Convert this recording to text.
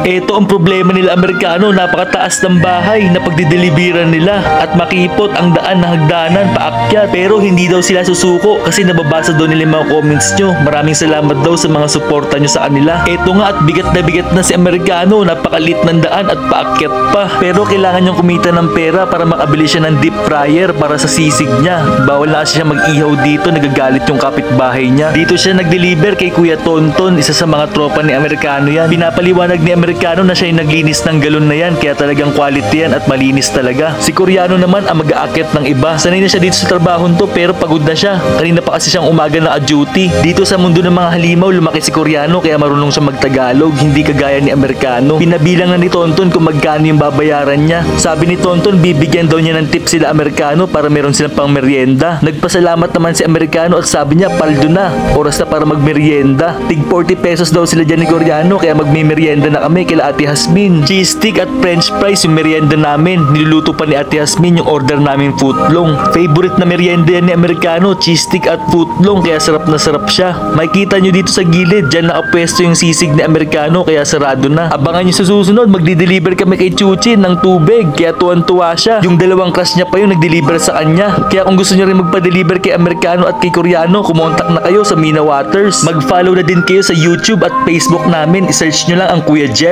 Ito ang problema nila Amerikano, napakataas ng bahay na pagdideliveran nila at makipot ang daan na hagdanan paakyat. Pero hindi daw sila susuko kasi nababasa daw nila yung mga comments nyo. Maraming salamat daw sa mga suporta nyo sa kanila. Ito nga at bigat na si Amerikano, napakalit ng daan at paakyat pa. Pero kailangan niyang kumita ng pera para makabili siya ng deep fryer para sa sisig niya. Bawal na siya mag-ihaw dito, nagagalit yung kapitbahay niya. Dito siya nag-deliver kay Kuya Tonton, isa sa mga tropa ni Amerikano yan. Pinapaliwanag ni Amerikano na siya yung naglinis ng galon na yan, kaya talagang quality yan at malinis talaga. Si Koreano naman ang mag-aakyat ng iba. Sanay na siya dito sa trabahon to pero pagod na siya. Kanina pa kasi siyang umaga na duty. Dito sa mundo ng mga halimaw, lumaki si Koreano kaya marunong siya magtagalog, hindi kagaya ni Amerikano. Pinabilang na ni Tonton kung magkano yung babayaran niya. Sabi ni Tonton, bibigyan daw niya ng tip sila Amerikano para meron silang pang merienda. Nagpasalamat naman si Amerikano at sabi niya, paldo na, oras na para magmerienda. Tig 40 pesos daw sila dyan ni Koreano kaya magmimerienda na kami kila Ate Hasmin. Cheese stick at french fries yung merienda namin. Niluluto pa ni Ate Hasmin yung order namin footlong. Favorite na merienda yan ni Amerikano, cheese stick at footlong, kaya sarap na sarap siya. Makikita nyo dito sa gilid, dyan nakapwesto yung sisig ni Amerikano kaya sarado na. Abangan nyo sa susunod, magdi-deliver kami kay Chuchin ng tubig kaya tuwan-tuwa siya. Yung dalawang crush niya pa yung nag-deliver sa kanya. Kaya kung gusto nyo rin magpa-deliver kay Amerikano at kay Koreano, kumontak na kayo sa Mina Waters. Mag-follow na din kayo sa YouTube at Facebook namin. I-search nyo lang ang Kuya Jet.